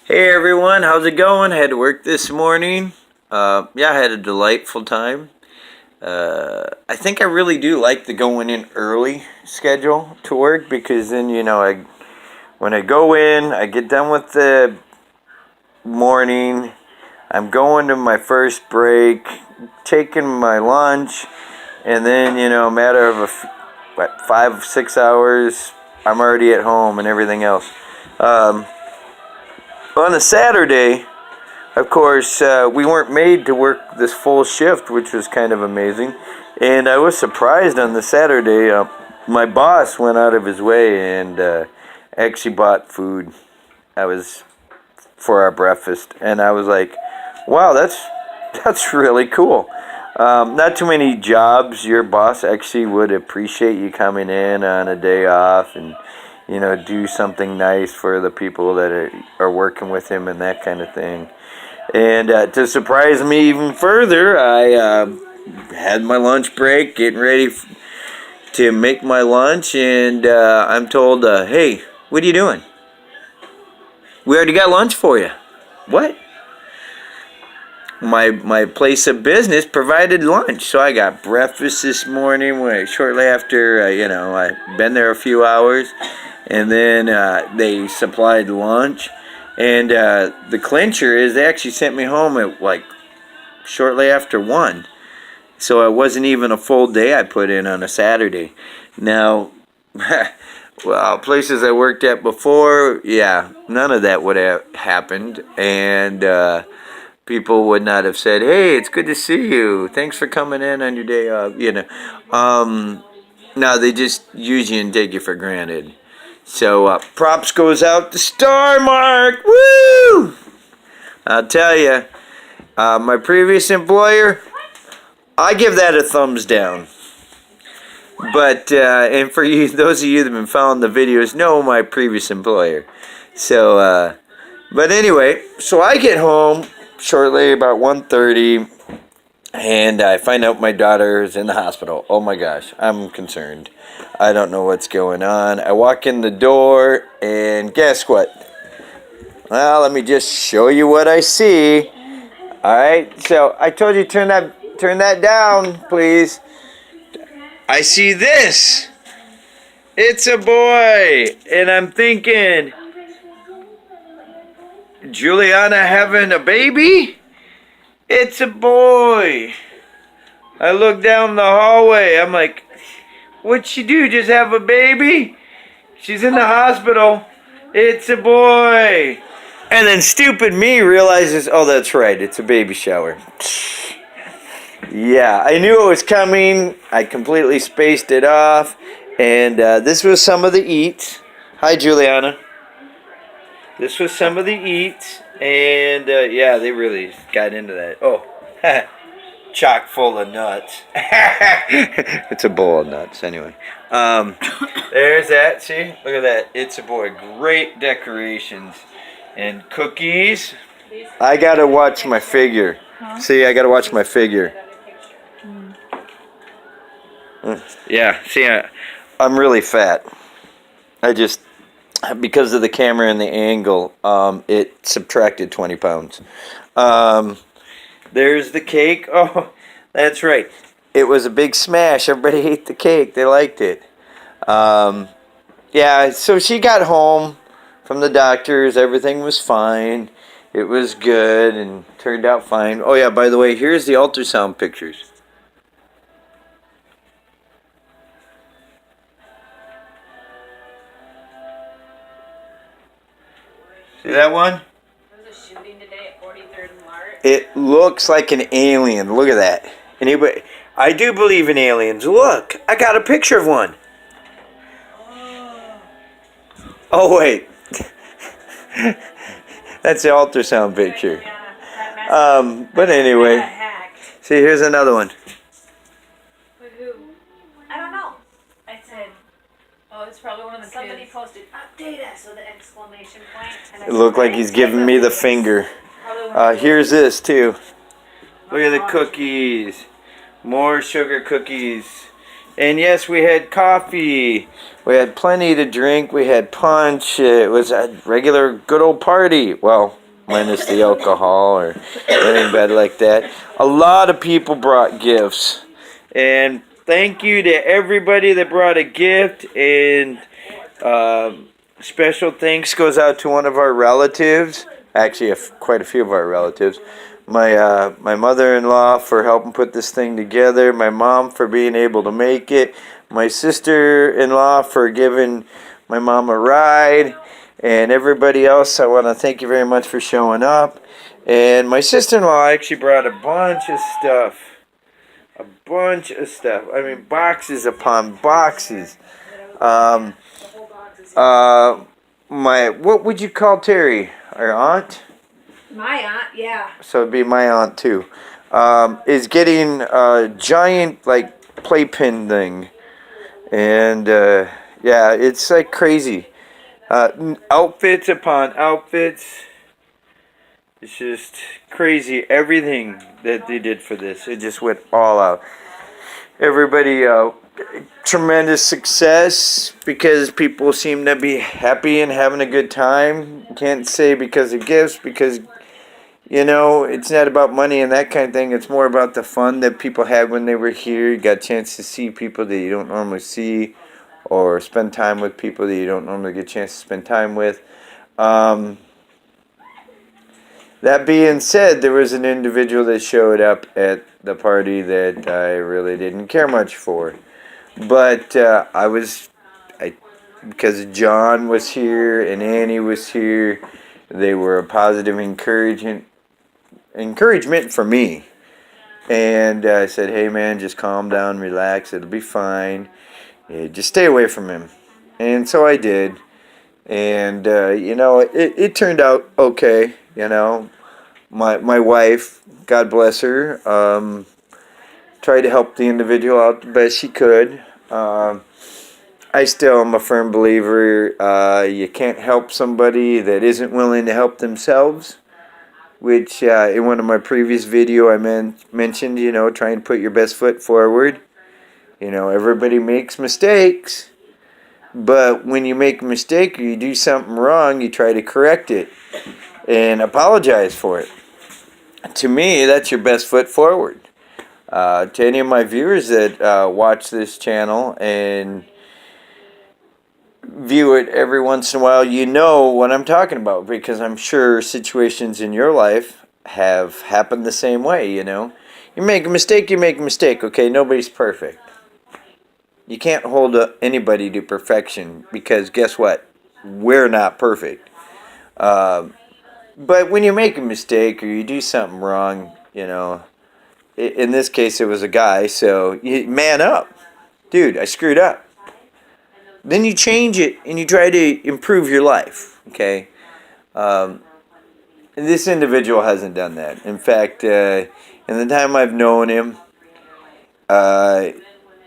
Hey everyone, how's it going? Had to work this morning. Yeah, I had a delightful time. I think I really do like the going in early schedule to work because then when I go in, I get done with the morning. I'm going to my first break, taking my lunch, and then a matter of 5 6 hours, I'm already at home and everything else. Um, on a Saturday, of course, we weren't made to work this full shift, which was kind of amazing. And I was surprised on the Saturday. My boss went out of his way and actually bought food. I was for our breakfast, and I was like, "Wow, that's really cool." Not too many jobs your boss actually would appreciate you coming in on a day off and do something nice for the people that are working with him and that kind of thing. And to surprise me even further, I had my lunch break, getting ready to make my lunch, and I'm told, "Hey, what are you doing? We already got lunch for you." What? My place of business provided lunch, so I got breakfast this morning. Shortly after, I've been there a few hours, and then they supplied lunch. And the clincher is they actually sent me home at shortly after 1. So it wasn't even a full day I put in on a Saturday. Now, well, places I worked at before, yeah, none of that would have happened. And people would not have said, "Hey, it's good to see you. Thanks for coming in on your day off." No, they just use you and take you for granted. So props goes out to Star Mark. Woo! I'll tell you, my previous employer, I give that a thumbs down. But and for you, those of you that have been following the videos, know my previous employer. So, but anyway, so I get home shortly about 1:30, and I find out my daughter is in the hospital. Oh my gosh, I'm concerned. I don't know what's going on. I walk in the door, and guess what? Well, let me just show you what I see. All right, so I told you turn that down, please. I see this. It's a boy, and I'm thinking, Juliana having a baby? It's a boy. I look down the hallway. I'm like, what'd she do? Just have a baby? She's in the hospital. It's a boy. And then stupid me realizes, oh, that's right. It's a baby shower. Yeah, I knew it was coming. I completely spaced it off. And this was some of the eats. Hi, Juliana. This was some of the eats. And yeah, they really got into that. Oh, chock full of nuts. It's a bowl of nuts, anyway. There's that. See? Look at that. It's a boy. Great decorations. And cookies. I gotta watch my figure. See, I gotta watch my figure. Yeah, see, I'm really fat. Because of the camera and the angle, it subtracted 20 pounds. There's the cake. Oh, that's right. It was a big smash. Everybody ate the cake. They liked it. Yeah, so she got home from the doctors. Everything was fine. It was good and turned out fine. Oh, yeah, by the way, here's the ultrasound pictures. See that one? There was a shooting today at 43rd and Lark. It looks like an alien. Look at that. Anybody? I do believe in aliens. Look, I got a picture of one. Oh, wait. That's the ultrasound picture. But anyway. See, here's another one. With who? I don't know. I said, oh, it's probably one of the somebody kids. Posted, update us with an exclamation point. And It looked like he's giving me the finger. Here's this, too. Look at the cookies. More sugar cookies. And yes, we had coffee. We had plenty to drink. We had punch. It was a regular good old party. Well, minus the alcohol or anything bad like that. A lot of people brought gifts. And thank you to everybody that brought a gift. And special thanks goes out to one of our relatives. Actually, quite a few of our relatives. My mother-in-law for helping put this thing together. My mom for being able to make it. My sister-in-law for giving my mom a ride. And everybody else, I want to thank you very much for showing up. And my sister-in-law actually brought a bunch of stuff. A bunch of stuff. I mean, boxes upon boxes. What would you call Terry? Our aunt? My aunt, yeah. So it'd be my aunt too. Is getting a giant like playpen thing. And yeah, it's like crazy. Outfits upon outfits. It's just crazy. Everything that they did for this, it just went all out. Everybody, tremendous success because people seem to be happy and having a good time. Can't say because of gifts, because it's not about money and that kind of thing. It's more about the fun that people had when they were here. You got a chance to see people that you don't normally see, or spend time with people that you don't normally get a chance to spend time with. That being said, there was an individual that showed up at the party that I really didn't care much for. But because John was here and Annie was here, they were a positive encouragement for me. And I said, hey man, just calm down, relax, it'll be fine. Yeah, just stay away from him. And so I did. And, it turned out okay, My wife, God bless her, tried to help the individual out the best she could. I still am a firm believer you can't help somebody that isn't willing to help themselves, which in one of my previous video I mentioned, trying to put your best foot forward. Everybody makes mistakes, but when you make a mistake or you do something wrong, you try to correct it and apologize for it. To me, that's your best foot forward. To any of my viewers that watch this channel and view it every once in a while, you know what I'm talking about, because I'm sure situations in your life have happened the same way, You make a mistake, okay? Nobody's perfect. You can't hold anybody to perfection, because guess what? We're not perfect. But when you make a mistake or you do something wrong, in this case it was a guy, so you man up. Dude, I screwed up. Then you change it and you try to improve your life, okay? And this individual hasn't done that. In fact, in the time I've known him,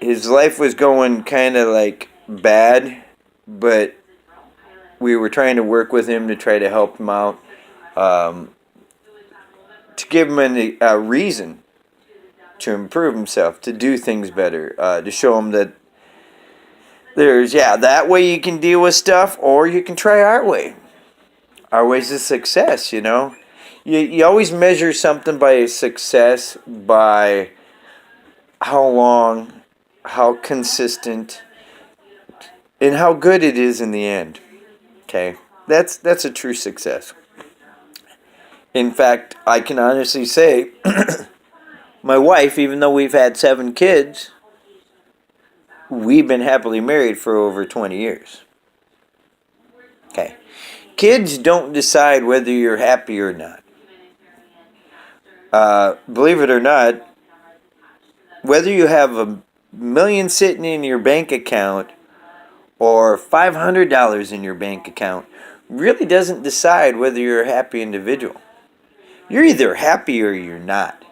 his life was going kind of like bad, but we were trying to work with him to try to help him out, to give him a reason to improve himself, to do things better, to show him that there's, that way you can deal with stuff, or you can try our way. Our way's a success, You always measure something by success by how long, how consistent, and how good it is in the end. Okay? That's a true success. In fact, I can honestly say, my wife, even though we've had 7 kids, we've been happily married for over 20 years. Okay. Kids don't decide whether you're happy or not. Believe it or not, whether you have $1 million sitting in your bank account or $500 in your bank account really doesn't decide whether you're a happy individual. You're either happy or you're not.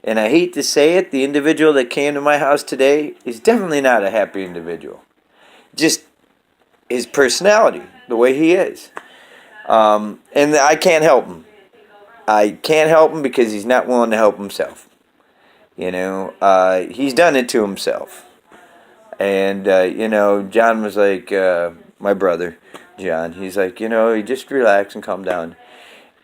And I hate to say it, the individual that came to my house today is definitely not a happy individual. Just his personality, the way he is. And I can't help him. I can't help him because he's not willing to help himself. He's done it to himself. And, John was like, my brother, John, he's like, you just relax and calm down.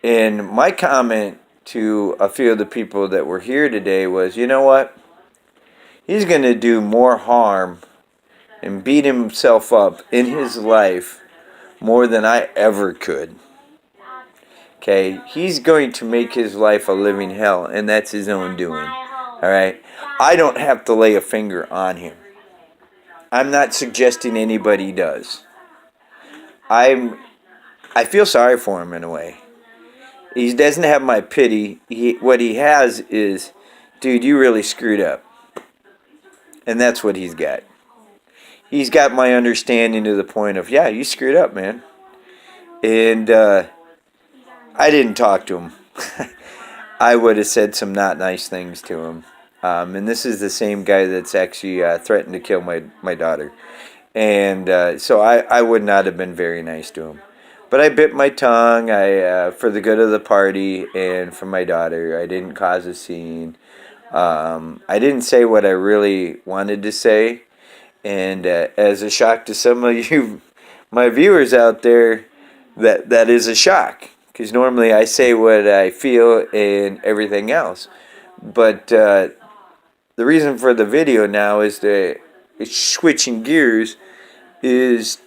And my comment to a few of the people that were here today was, you know what? He's going to do more harm and beat himself up in his life more than I ever could. Okay? He's going to make his life a living hell, and that's his own doing. All right? I don't have to lay a finger on him. I'm not suggesting anybody does. I feel sorry for him in a way. He doesn't have my pity. What he has is, dude, you really screwed up. And that's what he's got. He's got my understanding to the point of, yeah, you screwed up, man. And I didn't talk to him. I would have said some not nice things to him. And this is the same guy that's actually threatened to kill my daughter. And so I would not have been very nice to him. But I bit my tongue for the good of the party and for my daughter. I didn't cause a scene. I didn't say what I really wanted to say. And as a shock to some of you, my viewers out there, that is a shock. Because normally I say what I feel and everything else. But the reason for the video now is that switching gears is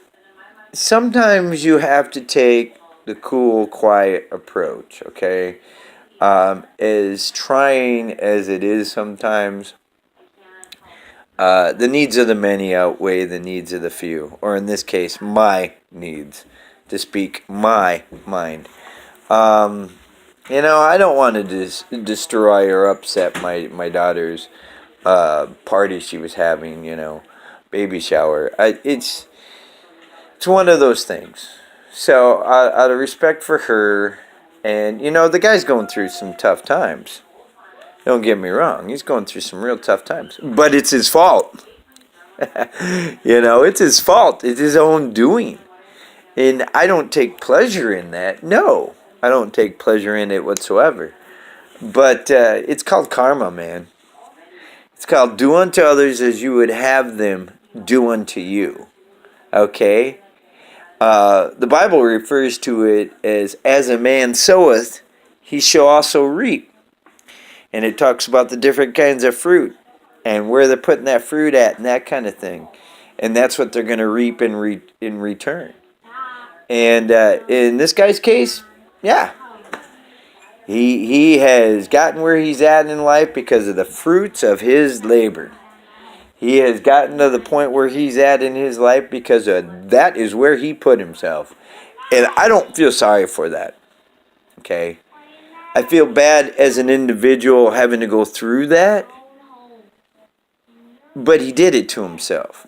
sometimes you have to take the cool, quiet approach, okay? As trying as it is sometimes, the needs of the many outweigh the needs of the few. Or in this case, my needs, to speak my mind. I don't want to destroy or upset my daughter's party she was having, baby shower. It's one of those things. So, out of respect for her, and, the guy's going through some tough times. Don't get me wrong. He's going through some real tough times. But it's his fault. It's his fault. It's his own doing. And I don't take pleasure in that. No, I don't take pleasure in it whatsoever. But it's called karma, man. It's called do unto others as you would have them do unto you. Okay? The Bible refers to it as a man soweth, he shall also reap. And it talks about the different kinds of fruit and where they're putting that fruit at and that kind of thing. And that's what they're going to reap in return. And in this guy's case, yeah. He has gotten where he's at in life because of the fruits of his labor. He has gotten to the point where he's at in his life because that is where he put himself. And I don't feel sorry for that. Okay? I feel bad as an individual having to go through that. But he did it to himself.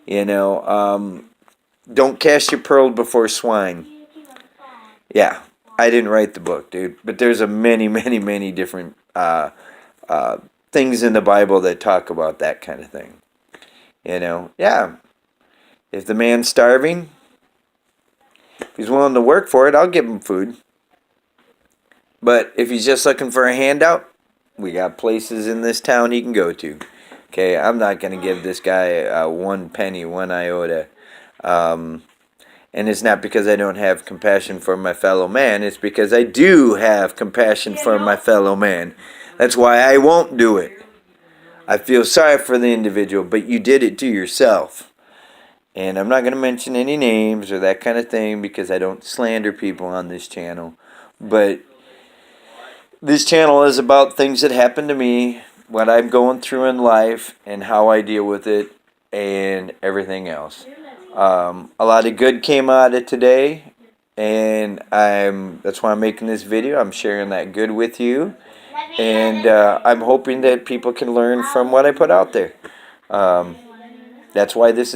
Don't cast your pearls before swine. Yeah, I didn't write the book, dude. But there's many, many, many different things in the Bible that talk about that kind of thing. Yeah. If the man's starving, if he's willing to work for it, I'll give him food. But if he's just looking for a handout, we got places in this town he can go to. Okay, I'm not going to give this guy 1 penny, 1 iota. And it's not because I don't have compassion for my fellow man. It's because I do have compassion for my fellow man. That's why I won't do it. I feel sorry for the individual, but you did it to yourself. And I'm not going to mention any names or that kind of thing because I don't slander people on this channel. But this channel is about things that happen to me, what I'm going through in life, and how I deal with it, and everything else. A lot of good came out of today, and that's why I'm making this video. I'm sharing that good with you, and I'm hoping that people can learn from what I put out there. That's why this